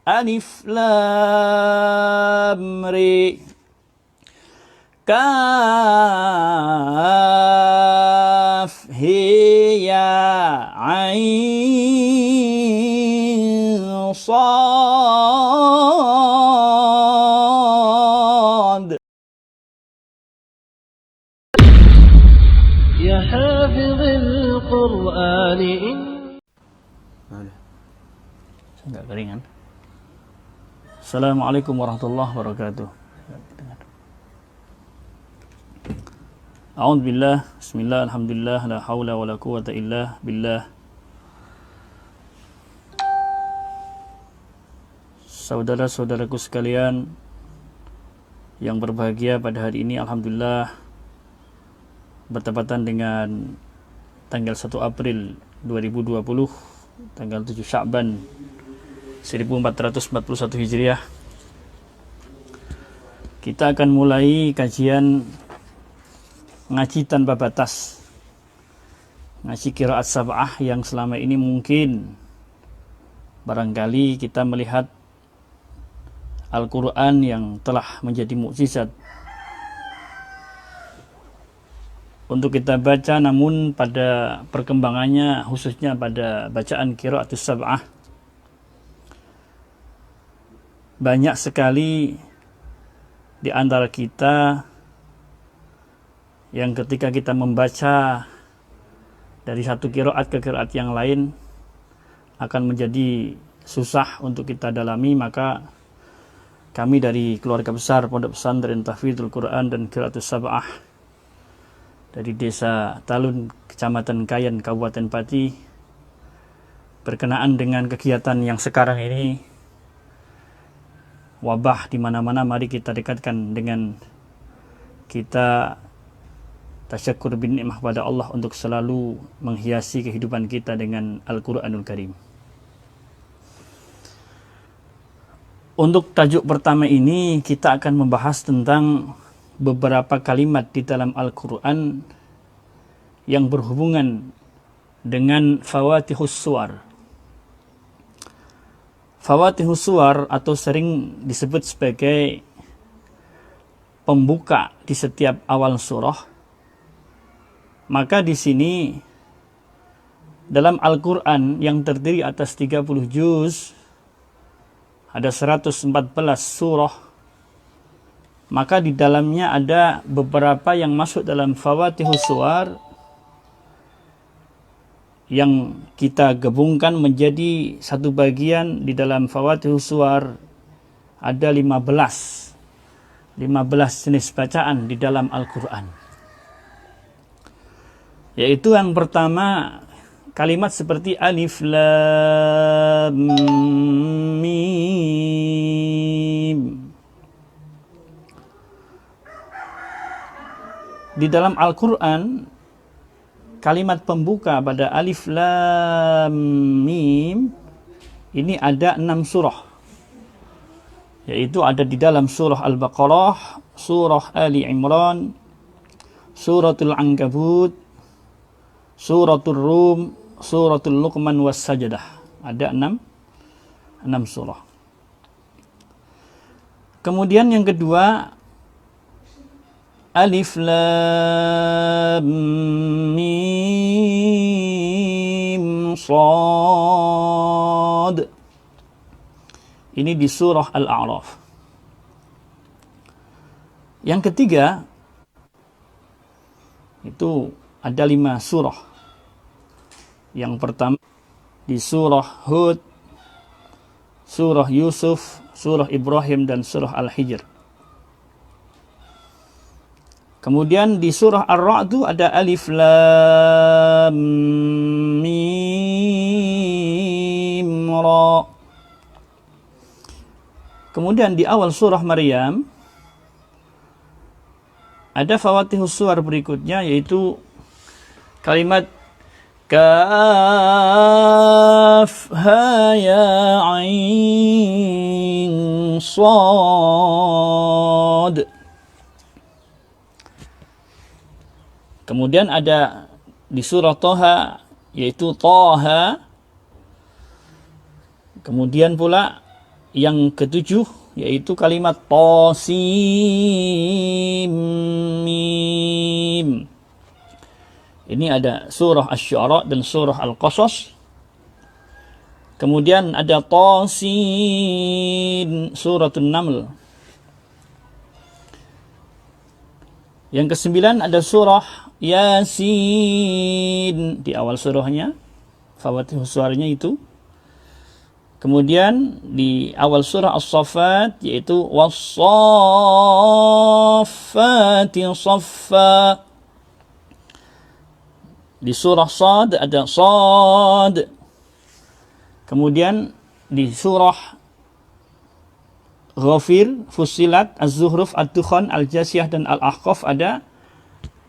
Alif Lam Ra. Kaf He Ya Ain Sad. يا حافظ القرآن Enggak keringan. Assalamualaikum warahmatullahi wabarakatuh. A'udzubillah, bismillah, alhamdulillah, la haula wa la quwata illa billah. Saudara-saudaraku sekalian yang berbahagia, pada hari ini alhamdulillah bertepatan dengan tanggal 1 April 2020, tanggal 7 Sya'ban 1441 Hijriah. Kita akan mulai kajian ngaji tanpa batas, ngaji qiraat sab'ah, yang selama ini mungkin barangkali kita melihat Al-Quran yang telah menjadi mukjizat untuk kita baca, namun pada perkembangannya, khususnya pada bacaan qiraatus sab'ah, banyak sekali di antara kita yang ketika kita membaca dari satu qiraat ke qiraat yang lain akan menjadi susah untuk kita dalami. Maka kami dari keluarga besar Pondok Pesantren Tahfidzul Quran dan Qiraatus Sab'ah dari Desa Talun, Kecamatan Kayan, Kabupaten Pati, berkenaan dengan kegiatan yang sekarang ini wabah di mana-mana, mari kita dekatkan dengan kita tasyakkur bin ni'mah pada Allah untuk selalu menghiasi kehidupan kita dengan Al-Quranul Karim. Untuk tajuk pertama ini kita akan membahas tentang beberapa kalimat di dalam Al-Quran yang berhubungan dengan Fawatihus Suwar. Fawatihus Suwar atau sering disebut sebagai pembuka di setiap awal surah. Maka di sini dalam Al-Quran yang terdiri atas 30 juz, ada 114 surah, maka di dalamnya ada beberapa yang masuk dalam Fawatihus Suwar yang kita gabungkan menjadi satu bagian. Di dalam Fawatihus Suwar ada 15 jenis bacaan di dalam Al-Quran, yaitu yang pertama kalimat seperti Alif Lam Mim. Di dalam Al-Quran kalimat pembuka pada Alif Lam Mim ini ada 6 surah, yaitu ada di dalam surah Al-Baqarah, surah Ali Imran, suratul Ankabut, suratul Rum, suratul Luqman was Sajadah. Ada 6 surah. Kemudian yang kedua Alif Lam Mim Shad. Ini di surah Al-A'raf. Yang ketiga itu ada 5 surah. Yang pertama di surah Hud, surah Yusuf, surah Ibrahim, dan surah Al-Hijr. Kemudian di surah Ar-Ra'd ada Alif Lam Mim Ra. Kemudian di awal surah Maryam ada Fawatihus Suwar berikutnya, yaitu kalimat Kaf Ha Ya Ain Sad. Kemudian ada di surah Thaha, yaitu Thaha. Kemudian pula yang ketujuh yaitu kalimat Tasim Mim. Ini ada surah Asy-Syu'ara dan surah Al-Qasas. Kemudian ada Tasin, suratul Naml. Yang kesembilan ada surah Yasin di awal surahnya, Fawatihus suaranya itu. Kemudian di awal surah As-Saffat yaitu Was-Saffati Saffa. Di surah Shad ada Shad. Kemudian di surah Ghafir, Fussilat, Az-Zuhruf, Ad-Dukhan, Al-Jasiyah dan Al-Ahqaf ada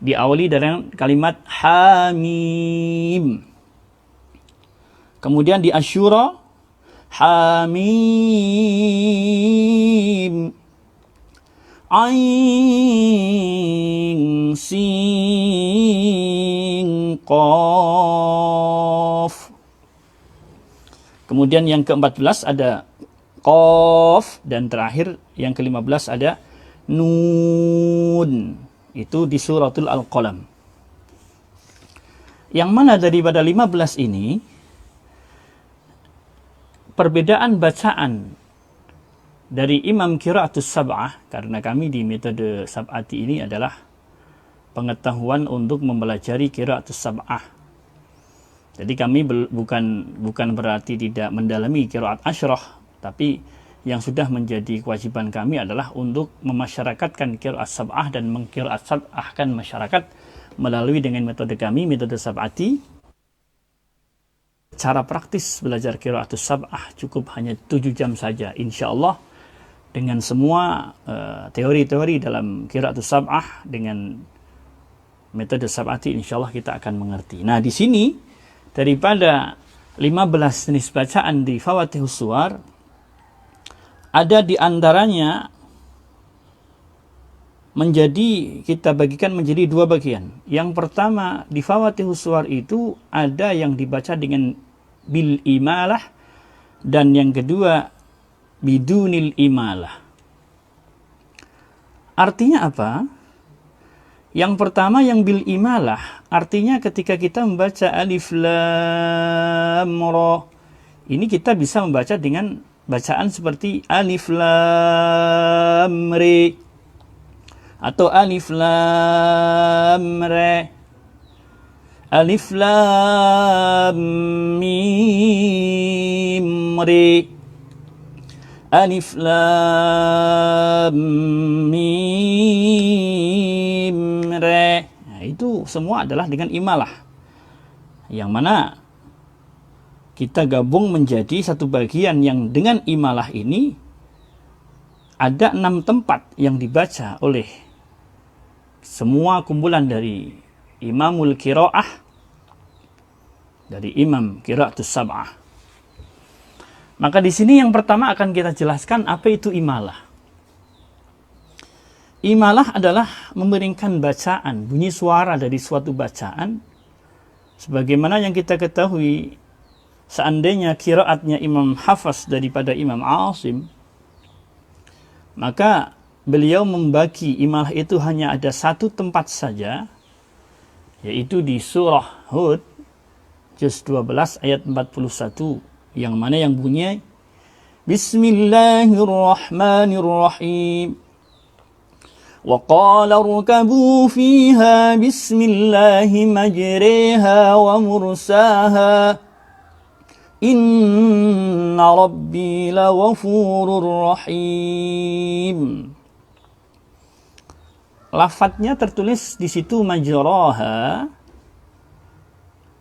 diawali dengan kalimat Hamim. Kemudian di Asy-Syura Hamim Ain Sin Qaf. Kemudian yang ke-14 ada Qaf dan terakhir yang ke-15 ada Nun. Itu di suratul Al-Qalam. Yang mana daripada 15 ini perbedaan bacaan dari Imam Qiraatus Sab'ah, karena kami di metode Sab'ati ini adalah pengetahuan untuk mempelajari Qiraatus Sab'ah. Jadi kami bukan berarti tidak mendalami Qiraat Asyrah, tapi yang sudah menjadi kewajiban kami adalah untuk memasyarakatkan Qiraat Sab'ah dan mengqiraat sab'ahkan masyarakat melalui dengan metode kami, metode Sab'ati. Cara praktis belajar Qiraatus Sab'ah cukup hanya 7 jam saja, insya Allah. Dengan semua teori-teori dalam Qiraatus Sab'ah dengan metode Sab'ati, insya Allah kita akan mengerti. Nah, di sini daripada 15 jenis bacaan di Fawatihus Suwar, ada di antaranya kita bagikan menjadi 2 bagian. Yang pertama, di Fawatihus Suwar itu ada yang dibaca dengan bil imalah, dan yang kedua bidunil imalah. Artinya apa? Yang pertama yang bil imalah, artinya ketika kita membaca alif lam ra, ini kita bisa membaca dengan bacaan seperti alif lam re atau alif lam re, alif lam mim re, alif lam mim re. Nah, itu semua adalah dengan imalah, yang mana kita gabung menjadi satu bagian yang dengan imalah ini ada 6 tempat yang dibaca oleh semua kumpulan dari Imamul Qiraah, dari Imam Qiraatus Sab'ah. Maka di sini yang pertama akan kita jelaskan apa itu imalah. Imalah adalah memeringkan bacaan, bunyi suara dari suatu bacaan. Sebagaimana yang kita ketahui, seandainya qiraatnya Imam Hafs daripada Imam Asim, maka beliau membagi imalah itu hanya ada 1 tempat saja, yaitu di surah Hud, juz 12 ayat 41, yang mana yang bunyi Bismillahirrahmanirrahim. Wa qala rkabu fiha bismillahi majriha wa mursaha inna rabbi laghafurur rahim. Lafadznya tertulis di situ majraha,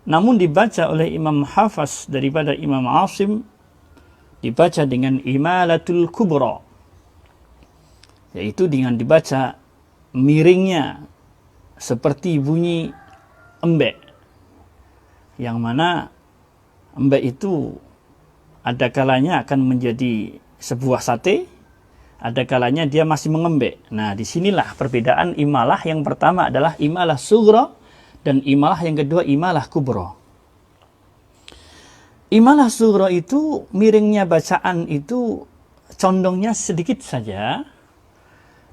namun dibaca oleh Imam Hafs daripada Imam Asim dibaca dengan imalatul kubra, yaitu dengan dibaca miringnya seperti bunyi embek, yang mana embek itu ada kalanya akan menjadi sebuah sate, ada kalanya dia masih mengembek. Nah, disinilah perbedaan imalah. Yang pertama adalah imalah sughra, dan imalah yang kedua imalah kubra. Imalah sughra itu miringnya bacaan itu condongnya sedikit saja,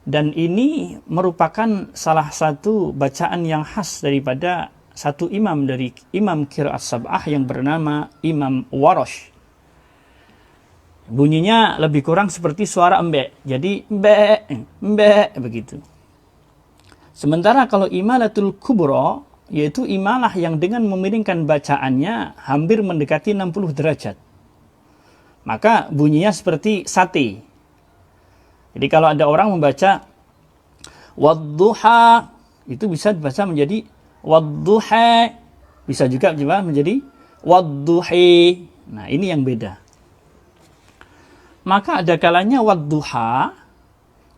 dan ini merupakan salah satu bacaan yang khas daripada satu imam dari imam qiraat sab'ah yang bernama Imam Warash. Bunyinya lebih kurang seperti suara embek. Jadi mbek begitu. Sementara kalau imalatul kubra, yaitu imalah yang dengan memiringkan bacaannya hampir mendekati 60 derajat. Maka bunyinya seperti sate. Jadi kalau ada orang membaca wadduha, itu bisa dibaca menjadi wadduha, bisa juga menjadi wadduhi. Nah, ini yang beda. Maka ada kalanya wadduha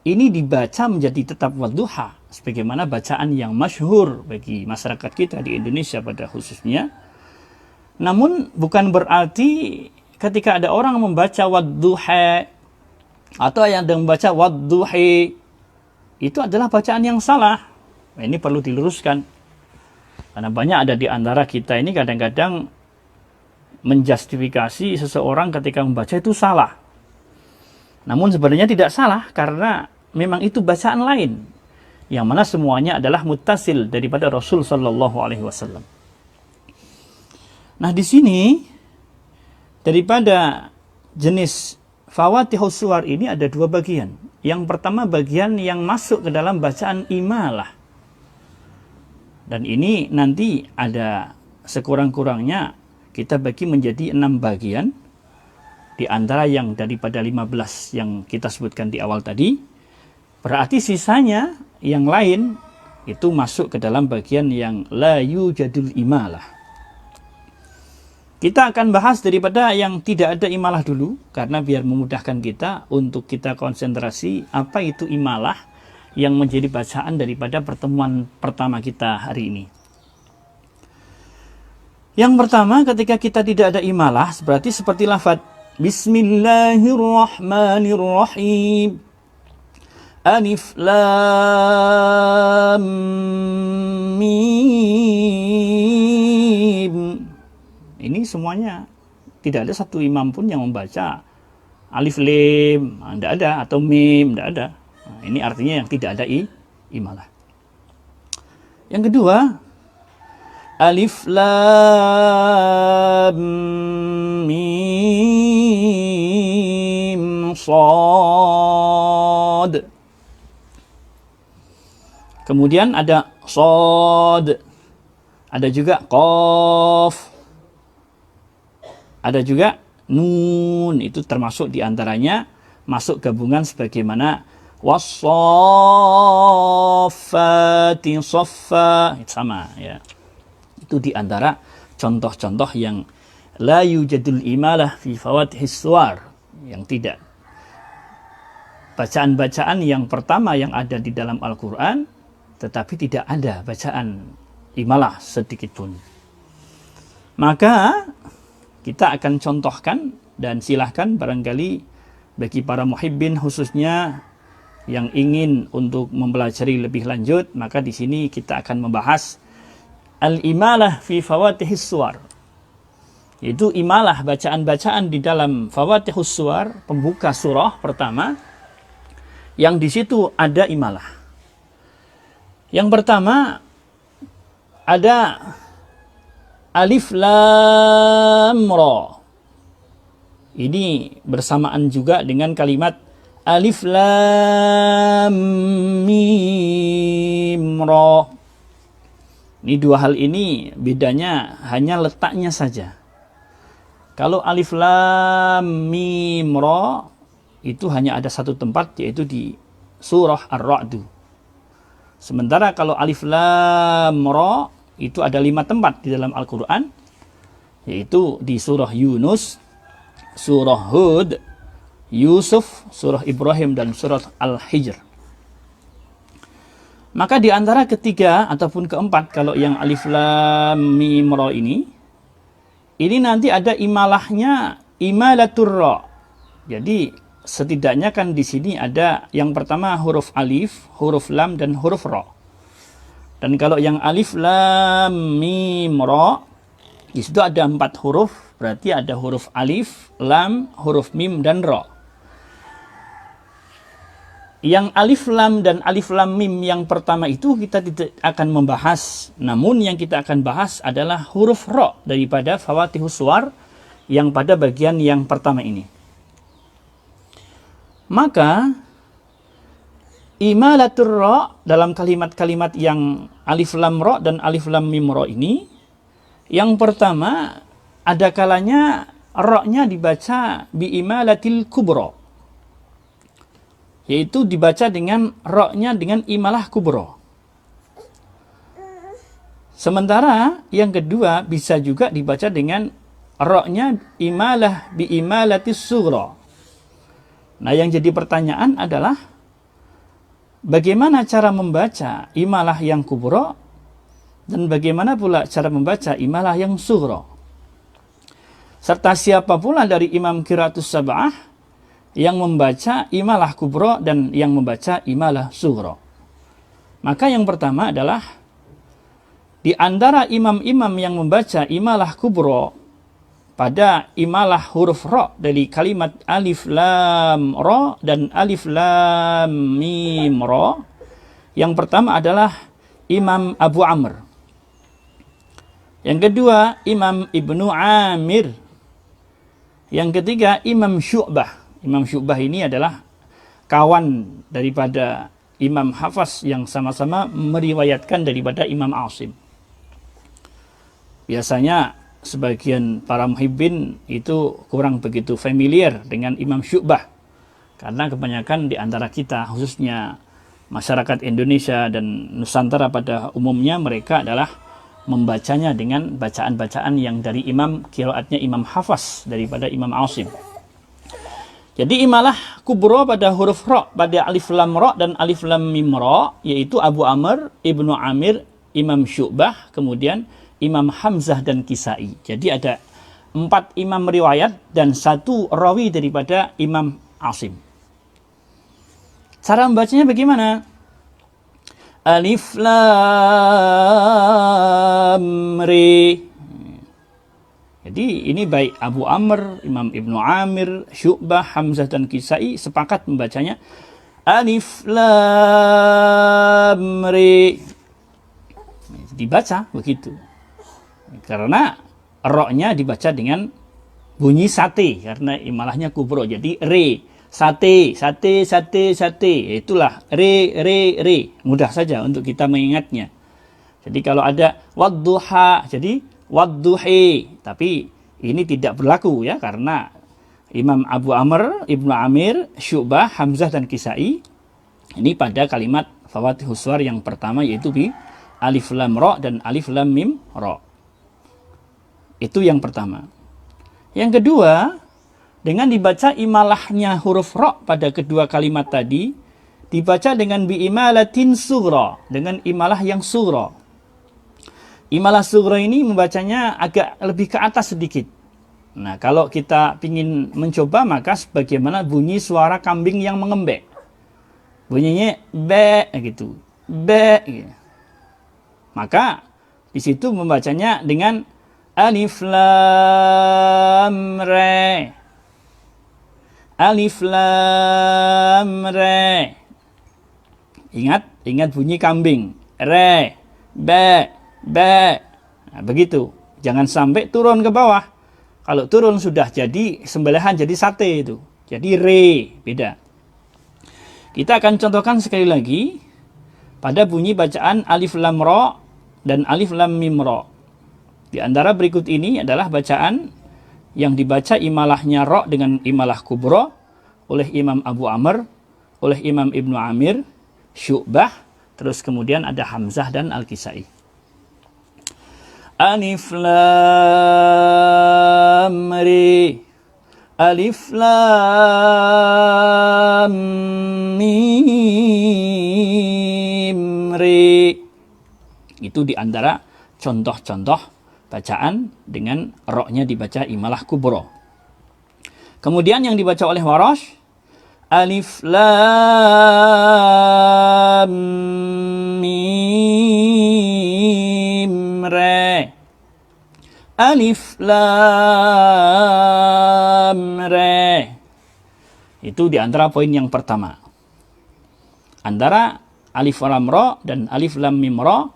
ini dibaca menjadi tetap wadduha, sebagaimana bacaan yang masyhur bagi masyarakat kita di Indonesia pada khususnya. Namun bukan berarti ketika ada orang membaca wadduha atau yang membaca wadduhi itu adalah bacaan yang salah. Nah, ini perlu diluruskan. Karena banyak ada di antara kita ini kadang-kadang menjustifikasi seseorang ketika membaca itu salah. Namun sebenarnya tidak salah, karena memang itu bacaan lain yang mana semuanya adalah muttasil daripada Rasul sallallahu alaihi wasallam. Nah, di sini daripada jenis Fawatihus Suwar ini ada dua bagian. Yang pertama bagian yang masuk ke dalam bacaan imalah. Dan ini nanti ada sekurang-kurangnya kita bagi menjadi 6 bagian. Di antara yang daripada 15 yang kita sebutkan di awal tadi. Berarti sisanya yang lain itu masuk ke dalam bagian yang la yujadul imalah. Kita akan bahas daripada yang tidak ada imalah dulu, karena biar memudahkan kita untuk kita konsentrasi apa itu imalah yang menjadi bacaan daripada pertemuan pertama kita hari ini. Yang pertama, ketika kita tidak ada imalah, berarti seperti lafaz Bismillahirrahmanirrahim. Alif Lam Mim. Ini semuanya tidak ada satu imam pun yang membaca alif lam, tidak ada, atau mim, tidak ada. Nah, ini artinya yang tidak ada imalah. Yang kedua, alif lam mim shad. Kemudian ada shad, ada juga qaf, ada juga nun, itu termasuk diantaranya masuk gabungan sebagaimana was-saffati saffa, sama ya. Itu diantara contoh-contoh yang la yujadul imalah fi fawatihis suwar, yang tidak. Bacaan-bacaan yang pertama yang ada di dalam Al-Quran, tetapi tidak ada bacaan imalah sedikit pun. Maka kita akan contohkan, dan silahkan barangkali bagi para muhibbin khususnya yang ingin untuk mempelajari lebih lanjut, maka di sini kita akan membahas al-imalah fi fawatihis suwar. Yaitu imalah, bacaan-bacaan di dalam fawatihus suwar, pembuka surah pertama, yang di situ ada imalah. Yang pertama ada alif lam ra. Ini bersamaan juga dengan kalimat alif lam mim ra. Ini dua hal ini bedanya hanya letaknya saja. Kalau alif lam mim ra itu hanya ada satu tempat, yaitu di surah Ar-Ra'd. Sementara kalau alif lam ra itu ada 5 tempat di dalam Al-Quran, yaitu di surah Yunus, surah Hud, Yusuf, surah Ibrahim, dan surah Al-Hijr. Maka di antara ketiga ataupun keempat, kalau yang alif lam mim ra ini nanti ada imalahnya, imalatur ra. Jadi setidaknya kan di sini ada yang pertama huruf alif, huruf lam, dan huruf ra. Dan kalau yang alif lam mim ra, di situ ada 4 huruf, berarti ada huruf alif, lam, huruf mim, dan ra. yang alif lam dan alif lam mim yang pertama itu kita tidak akan membahas. Namun yang kita akan bahas adalah huruf ro daripada fawatihus suwar yang pada bagian yang pertama ini. Maka imalatur ro dalam kalimat-kalimat yang alif lam ro dan alif lam mim ro ini, yang pertama ada kalanya ro-nya dibaca bi imalatil kubro, yaitu dibaca dengan ro-nya dengan imalah kubro. Sementara yang kedua bisa juga dibaca dengan ro-nya imalah bi imalatis sugro. Nah, yang jadi pertanyaan adalah bagaimana cara membaca imalah yang kubro dan bagaimana pula cara membaca imalah yang sugro. Serta siapa pula dari imam qiraatus sab'ah yang membaca imalah kubro dan yang membaca imalah sugro. Maka yang pertama adalah di antara imam-imam yang membaca imalah kubro pada imalah huruf ro dari kalimat alif lam ro dan alif lam mim ro, yang pertama adalah Imam Abu Amr. Yang kedua Imam Ibnu Amir. Yang ketiga Imam Syu'bah. Imam Syu'bah ini adalah kawan daripada Imam Hafs yang sama-sama meriwayatkan daripada Imam Asim. Biasanya sebagian para muhibbin itu kurang begitu familiar dengan Imam Syu'bah. Karena kebanyakan di antara kita, khususnya masyarakat Indonesia dan Nusantara pada umumnya, mereka adalah membacanya dengan bacaan-bacaan yang dari imam qiraatnya Imam Hafs daripada Imam Asim. Jadi imalah kubro pada huruf ro pada alif lam ro dan alif lam mim ro, yaitu Abu Amr, Ibnu Amir, Imam Syu'bah, kemudian Imam Hamzah dan Kisai. Jadi ada 4 imam riwayat dan 1 rawi daripada Imam Asim. Cara membacanya bagaimana? Alif lam ri. Jadi ini baik Abu Amr, Imam Ibnu Amir, Syu'bah, Hamzah dan Kisai sepakat membacanya alif lam ri. Dibaca begitu. Karena ro-nya dibaca dengan bunyi sate karena imalahnya kubro. Jadi re. Sate, sate, sate, sate. Itulah re, re, re. Mudah saja untuk kita mengingatnya. Jadi kalau ada wadduha, jadi wadduhi. Tapi ini tidak berlaku ya, karena Imam Abu Amr, Ibnu Amir, Syu'bah, Hamzah dan Kisai ini pada kalimat fawatihus suwar yang pertama, yaitu bi alif lam ro dan alif lam mim ro. Itu yang pertama. Yang kedua, dengan dibaca imalahnya huruf ro pada kedua kalimat tadi, dibaca dengan bi imalatin sughra, dengan imalah yang sughra. Imalah sughra ini membacanya agak lebih ke atas sedikit. Nah, kalau kita ingin mencoba, maka sebagaimana bunyi suara kambing yang mengembek. Bunyinya be gitu. Be gitu. Maka di situ membacanya dengan alif lam re. Alif lam re. Ingat bunyi kambing. Re, be, be. Nah, begitu. Jangan sampai turun ke bawah. Kalau turun sudah jadi sembelihan, jadi sate itu. Jadi re, beda. Kita akan contohkan sekali lagi pada bunyi bacaan alif lam ro dan alif lam mim ro. Di antara berikut ini adalah bacaan yang dibaca imalahnya ro dengan imalah kubro oleh Imam Abu Amr, oleh Imam Ibnu Amir, Syu'bah, terus kemudian ada Hamzah dan Al-Kisai. Alif lam ri, alif lam mim ri. Itu di antara contoh-contoh bacaan dengan ro-nya dibaca imalah kubro. Kemudian yang dibaca oleh Warash, alif lam mim re. Alif lam re. Itu di antara poin yang pertama. Antara alif lam ra dan alif lam mim ra,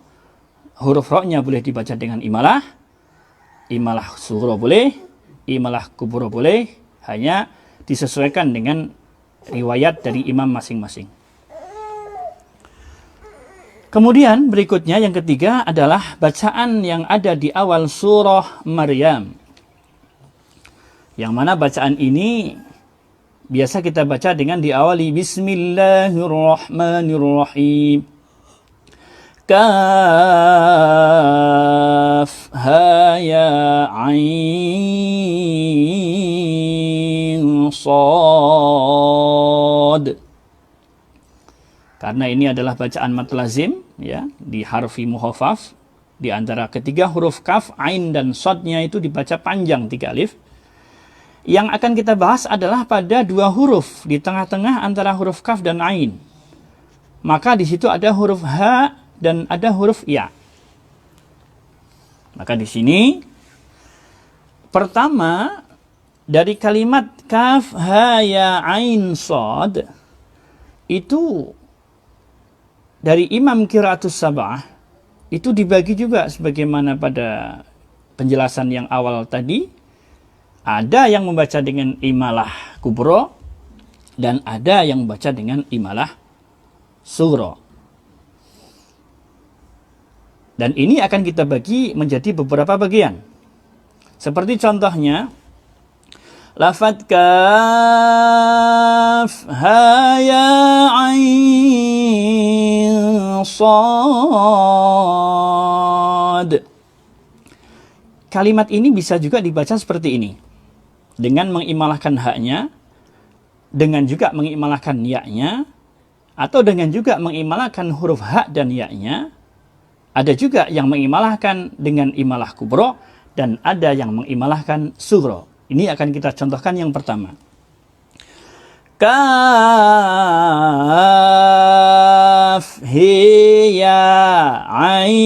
huruf ra-nya boleh dibaca dengan imalah, imalah sughra boleh, imalah kubra boleh, hanya disesuaikan dengan riwayat dari imam masing-masing. Kemudian berikutnya yang ketiga adalah bacaan yang ada di awal surah Maryam. Yang mana bacaan ini biasa kita baca dengan diawali Bismillahirrahmanirrahim. Kaf ha ya ain sad. Karena ini adalah bacaan mad lazim, ya, di harfi mukhafaf. Di antara ketiga huruf kaf, ain dan sodnya itu dibaca panjang 3 alif. Yang akan kita bahas adalah pada 2 huruf di tengah-tengah antara huruf kaf dan ain. Maka di situ ada huruf ha dan ada huruf ya. Maka di sini pertama dari kalimat kaf ha ya ain sad itu dari Imam Qiraatus Sab'ah itu dibagi juga sebagaimana pada penjelasan yang awal tadi. Ada yang membaca dengan imalah kubro dan ada yang membaca dengan imalah sughra. Dan ini akan kita bagi menjadi beberapa bagian. Seperti contohnya lafaz kaf ha ya ain sad. Kalimat ini bisa juga dibaca seperti ini. Dengan mengimalahkan haknya, dengan juga mengimalahkan ya-nya, atau dengan juga mengimalahkan huruf hak dan ya-nya. Ada juga yang mengimalahkan dengan imalah kubro, dan ada yang mengimalahkan sughra. Ini akan kita contohkan yang pertama. Kaf hiya ain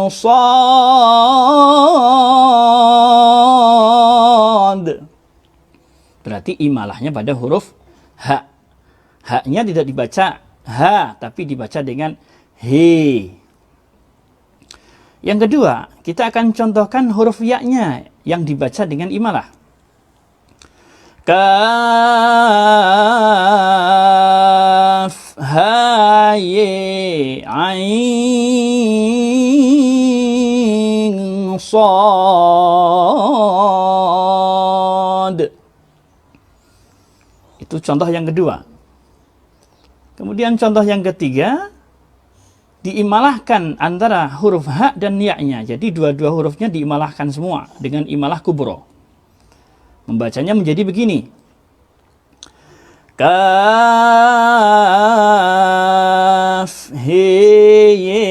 sad. Berarti imalahnya pada huruf ha. Haknya tidak dibaca ha, tapi dibaca dengan he. Yang kedua, kita akan contohkan huruf ya-nya yang dibaca dengan imalah. Kaf ha ye ain sad. Itu contoh yang kedua. Kemudian contoh yang ketiga, diimalahkan antara huruf ha dan ya-nya. Jadi dua-dua hurufnya diimalahkan semua dengan imalah kubro. Membacanya menjadi begini. Kaf he ye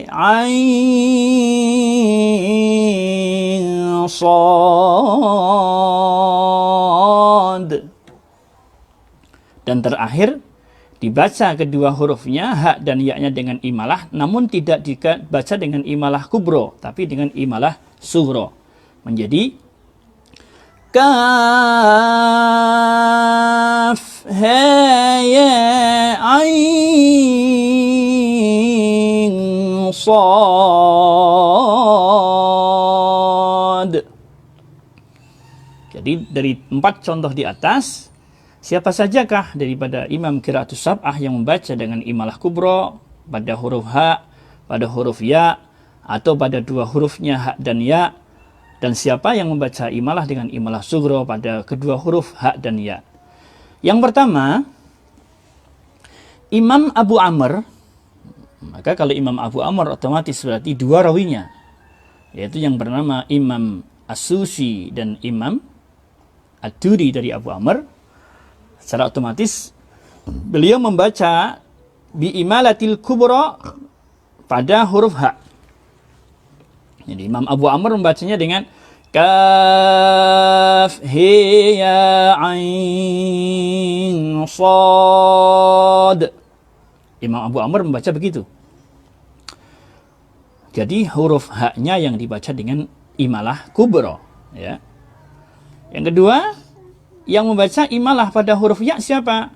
ain sad. Dan terakhir dibaca kedua hurufnya ha dan ya-nya dengan imalah, namun tidak dibaca dengan imalah kubro, tapi dengan imalah sughra. Menjadi kaf ha ya ain sad. Jadi dari 4 contoh di atas, siapa sajakah daripada Imam Qiraatus Sab'ah yang membaca dengan imalah kubro pada huruf ha, pada huruf ya, atau pada 2 hurufnya ha dan ya, dan siapa yang membaca imalah dengan imalah sughra pada kedua huruf ha dan ya. Yang pertama, Imam Abu Amr. Maka kalau Imam Abu Amr otomatis berarti 2 rawinya, yaitu yang bernama Imam As-Susi dan Imam Ad-Duri dari Abu Amr. Secara otomatis beliau membaca biimalatil kubra pada huruf ha. Jadi Imam Abu Amr membacanya dengan kaf he ya ain sad. Imam Abu Amr membaca begitu. Jadi huruf ha-nya yang dibaca dengan imalah kubra, ya. Yang kedua, yang membaca imalah pada huruf ya siapa?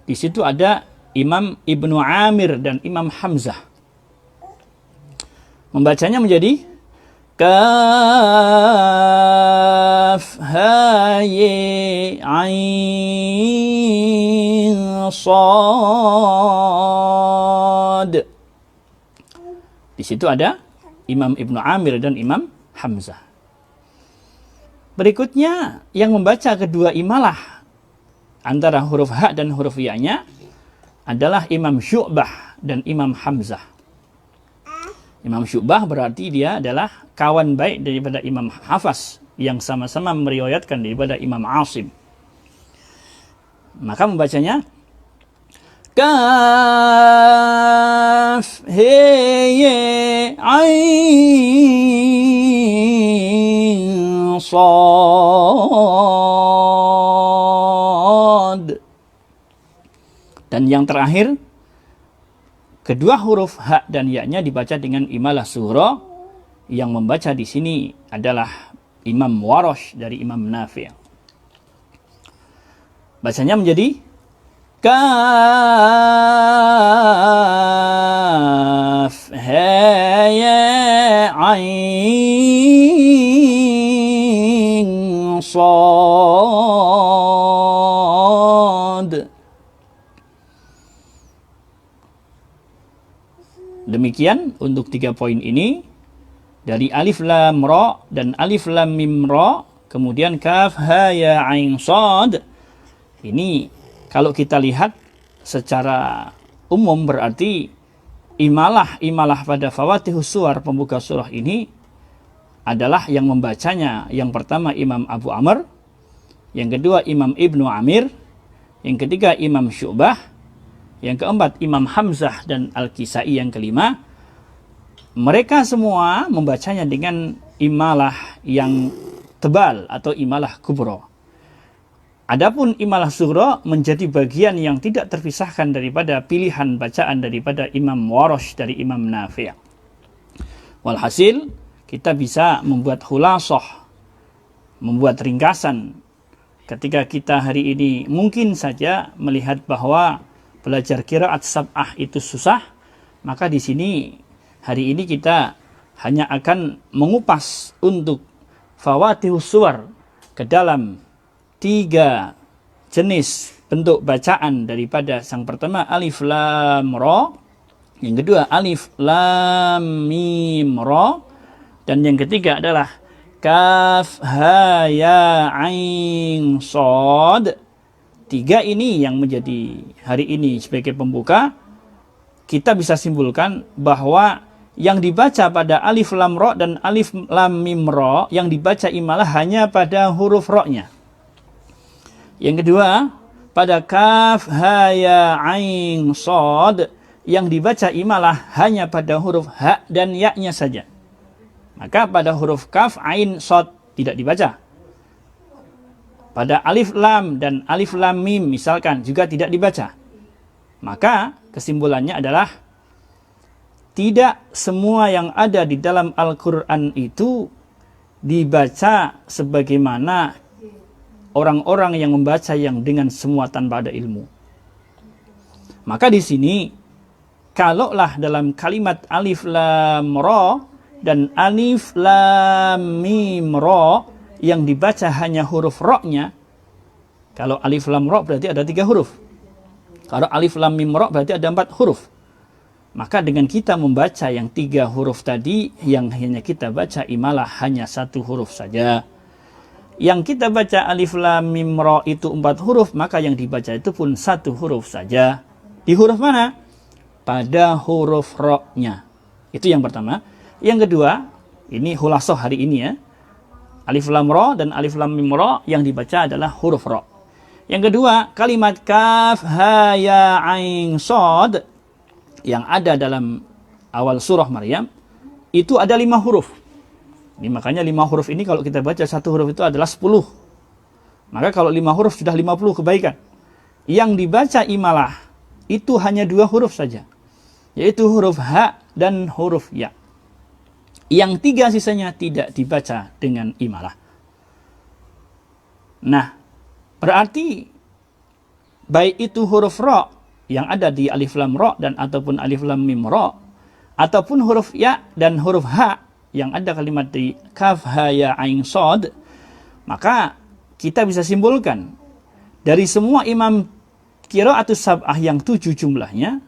di situ ada Imam Ibnu Amir dan Imam Hamzah. Membacanya menjadi kaf ha ye ain sad. Di situ ada Imam Ibnu Amir dan Imam Hamzah. Berikutnya yang membaca kedua imalah antara huruf ha dan huruf ya-nya adalah Imam Syu'bah dan Imam Hamzah. Imam Syu'bah berarti dia adalah kawan baik daripada Imam Hafs yang sama-sama meriwayatkan daripada Imam Asim. Maka membacanya kaf he ye ain sad. Dan yang terakhir, kedua huruf ha dan ya-nya dibaca dengan imalah sughra. Yang membaca di sini adalah Imam Warash dari Imam Nafi'. Bacanya menjadi kaf ha ya ain sad. Demikian untuk 3 poin ini. Dari alif lam ra dan alif lam mim ra, kemudian kaf ha ya ain sad. Ini kalau kita lihat secara umum berarti imalah pada Fawatihus Suwar pembuka surah ini adalah yang membacanya yang pertama Imam Abu Amr, yang kedua Imam Ibnu Amir, yang ketiga Imam Syu'bah, yang keempat Imam Hamzah dan Al-Kisai yang kelima. Mereka semua membacanya dengan imalah yang tebal atau imalah kubro. Adapun imalah sughra menjadi bagian yang tidak terpisahkan daripada pilihan bacaan daripada Imam Warash dari Imam Nafi'. Walhasil, kita bisa membuat khulasah, membuat ringkasan. Ketika kita hari ini mungkin saja melihat bahwa belajar qiraat sab'ah itu susah, maka di sini hari ini kita hanya akan mengupas untuk Fawatihus Suwar ke dalam 3 jenis bentuk bacaan daripada sang pertama alif lam ra, yang kedua alif lam mim ra, dan yang ketiga adalah kaf ha ya ain sad. 3 ini yang menjadi hari ini sebagai pembuka. Kita bisa simpulkan bahwa yang dibaca pada alif lam ra dan alif lam mim ra, yang dibaca imalah hanya pada huruf ra-nya. Yang kedua, pada kaf ha ya ain sad, yang dibaca imalah hanya pada huruf ha dan ya-nya saja. Maka pada huruf kaf ain sad tidak dibaca. Pada alif lam dan alif lam mim misalkan juga tidak dibaca. Maka kesimpulannya adalah tidak semua yang ada di dalam Al-Quran itu dibaca sebagaimana orang-orang yang membaca yang dengan semua tanpa ada ilmu. Maka di sini, kalaulah dalam kalimat alif lam ra dan alif lam mim ra yang dibaca hanya huruf ra-nya, kalau alif lam ra berarti ada 3 huruf. Kalau alif lam mim ra berarti ada 4 huruf. Maka dengan kita membaca yang 3 huruf tadi, yang hanya kita baca imalah hanya 1 huruf saja. Yang kita baca alif lam mim ra itu 4 huruf, maka yang dibaca itu pun 1 huruf saja. Di huruf mana? Pada huruf ra-nya. Itu yang pertama. Yang kedua, ini khulasah hari ini ya. Alif lam ra dan alif lam mim ra yang dibaca adalah huruf ra. Yang kedua, kalimat kaf ha ya ain sad yang ada dalam awal surah Maryam itu ada 5 huruf. Ini makanya 5 huruf ini kalau kita baca 1 huruf itu adalah 10. Maka kalau 5 huruf sudah 50 kebaikan. Yang dibaca imalah itu hanya 2 huruf saja, yaitu huruf ha dan huruf ya. Yang 3 sisanya tidak dibaca dengan imalah. Nah, berarti baik itu huruf ra yang ada di alif lam ra dan ataupun alif lam mim ra, ataupun huruf ya dan huruf ha yang ada kalimat di kaf ha ya ain shad, maka kita bisa simpulkan dari semua imam qiraatus sab'ah yang 7 jumlahnya,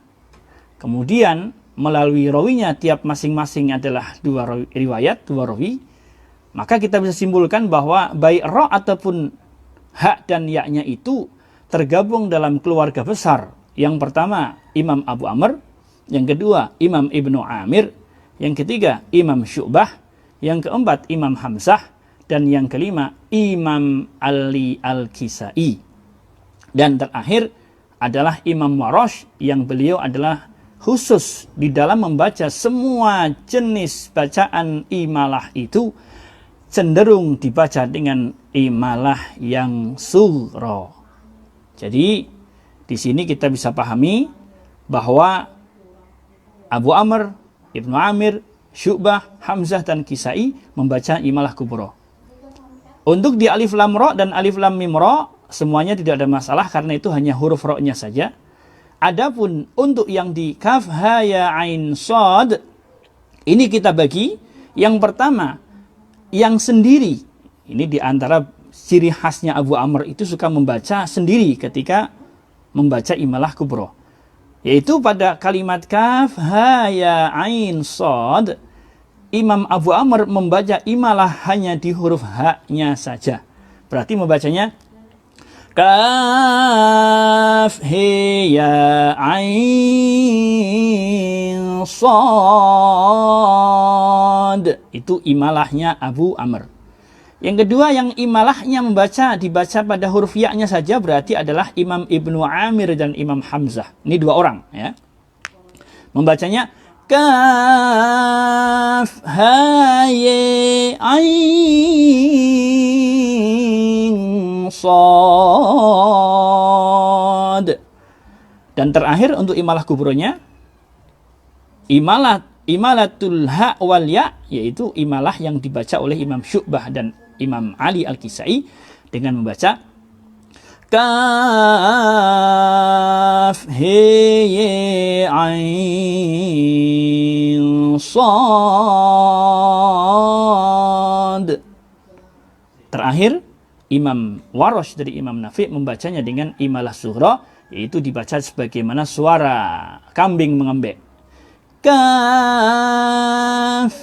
kemudian melalui rawinya tiap masing-masing adalah 2 riwayat, 2 rawi, maka kita bisa simpulkan bahwa baik ra ataupun ha dan ya-nya itu tergabung dalam keluarga besar. Yang pertama Imam Abu Amr, yang kedua Imam Ibnu Amir, yang ketiga Imam Syu'bah, yang keempat Imam Hamzah, dan yang kelima Imam Ali Al-Kisai. Dan terakhir adalah Imam Warash yang beliau adalah khusus di dalam membaca semua jenis bacaan imalah itu cenderung dibaca dengan imalah yang sughra. Jadi di sini kita bisa pahami bahwa Abu Amr, Ibnu Amir, Syu'bah, Hamzah, dan Kisai membaca imalah kubra. Untuk di alif lam ra dan alif lam mim ra semuanya tidak ada masalah karena itu hanya huruf ra-nya saja. Adapun untuk yang di kaf ha ya ain shad, ini kita bagi. Yang pertama yang sendiri. Ini di antara ciri khasnya Abu Amr itu suka membaca sendiri ketika membaca imalah kubra, yaitu pada kalimat kaf ha ya ain shad, Imam Abu Amr membaca imalah hanya di huruf ha-nya saja. Berarti membacanya kaf he ya ain shad, itu imalahnya Abu Amr. Yang kedua yang imalahnya dibaca pada huruf ya-nya saja berarti adalah Imam Ibnu Amir dan Imam Hamzah. Ini 2 orang ya. Membacanya kaf ha ya ain shad. Dan terakhir untuk imalah kubronya imalatul ha wal ya, yaitu imalah yang dibaca oleh Imam Syu'bah dan Imam Ali Al-Kisai dengan membaca kaf he ye ain shad. Terakhir Imam Warash dari Imam Nafi membacanya dengan imalah sughra, yaitu dibaca sebagaimana suara kambing mengembek. Kaf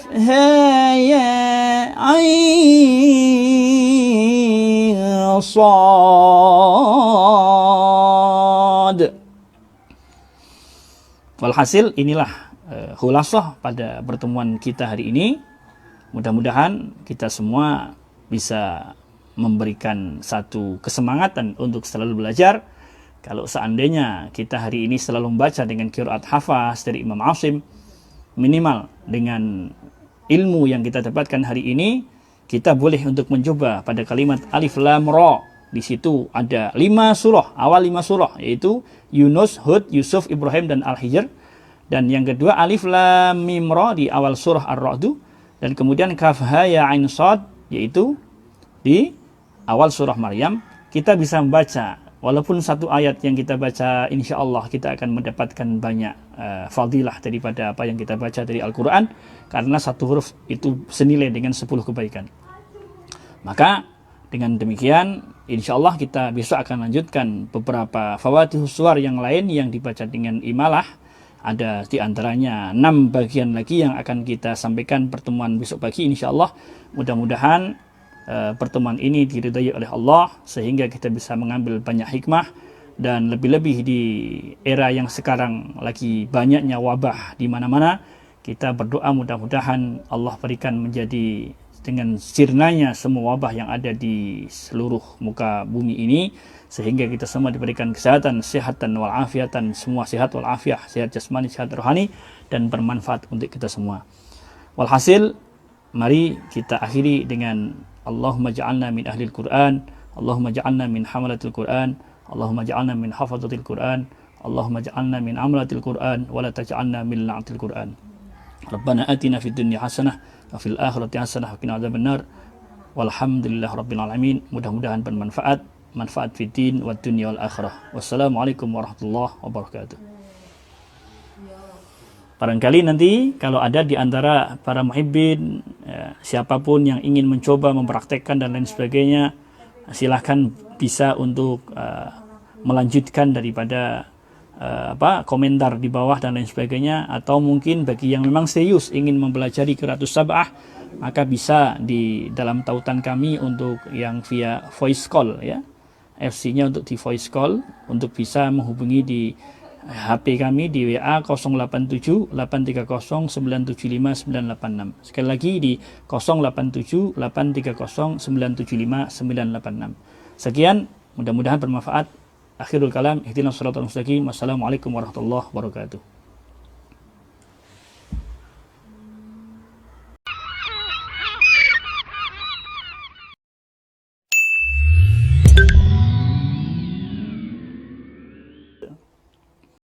ha ya ain shad. Walhasil inilah khulasah pada pertemuan kita hari ini. Mudah-mudahan kita semua bisa memberikan satu kesemangatan untuk selalu belajar. Kalau seandainya kita hari ini selalu membaca dengan qiraat hafaz dari Imam Asim, minimal dengan ilmu yang kita dapatkan hari ini, kita boleh untuk mencoba pada kalimat alif lam ra. Di situ ada 5 surah, awal 5 surah, yaitu Yunus, Hud, Yusuf, Ibrahim, dan Al-Hijr. Dan yang kedua alif lam mim ra di awal surah Ar-Ra'd, dan kemudian kaf ha ya ain shad, yaitu di awal surah Maryam. Kita bisa membaca walaupun satu ayat yang kita baca, insya Allah kita akan mendapatkan banyak fadilah daripada apa yang kita baca dari Al-Quran, karena satu huruf itu senilai dengan 10 kebaikan. Maka dengan demikian, insya Allah kita besok akan lanjutkan beberapa fawatihus suwar yang lain yang dibaca dengan imalah. Ada di antaranya 6 bagian lagi yang akan kita sampaikan pertemuan besok pagi, insya Allah. Mudah-mudahan pertemuan ini diridai oleh Allah sehingga kita bisa mengambil banyak hikmah, dan lebih-lebih di era yang sekarang lagi banyaknya wabah di mana-mana, kita berdoa mudah-mudahan Allah berikan menjadi dengan sirnanya semua wabah yang ada di seluruh muka bumi ini, sehingga kita semua diberikan kesehatan, sehatan walafiatan, semua sehat walafiah, sehat jasmani, sehat rohani, dan bermanfaat untuk kita semua. Walhasil, mari kita akhiri dengan Allahumma ja'alna min ahlil Qur'an, Allahumma ja'alna min hamalatil Qur'an, Allahumma ja'alna min hafazatil Qur'an, Allahumma ja'alna min amalatil Qur'an, wa la taj'alna min la'atil Qur'an. Rabbana atina fid dunya hasanah wa fil akhirati hasanah wa qina adzabannar. Walhamdulillah rabbil alamin. Mudah-mudahan bermanfaat. manfaat fiddin wa dunya wal akhirah. Wassalamualaikum warahmatullahi wabarakatuh. Barangkali nanti kalau ada di antara para muhibbin, siapapun yang ingin mencoba mempraktekkan dan lain sebagainya, silahkan bisa untuk melanjutkan daripada komentar di bawah dan lain sebagainya. Atau mungkin bagi yang memang serius ingin mempelajari qiraatus sab'ah, maka bisa di dalam tautan kami untuk yang via voice call ya. FC-nya untuk di voice call, untuk bisa menghubungi di HP kami di WA 087 830 975 986. Sekali lagi di 087 830 975 986. Sekian, mudah-mudahan bermanfaat. Akhirul kalam, ihdinas siratal mustaqim. Wassalamualaikum warahmatullahi wabarakatuh.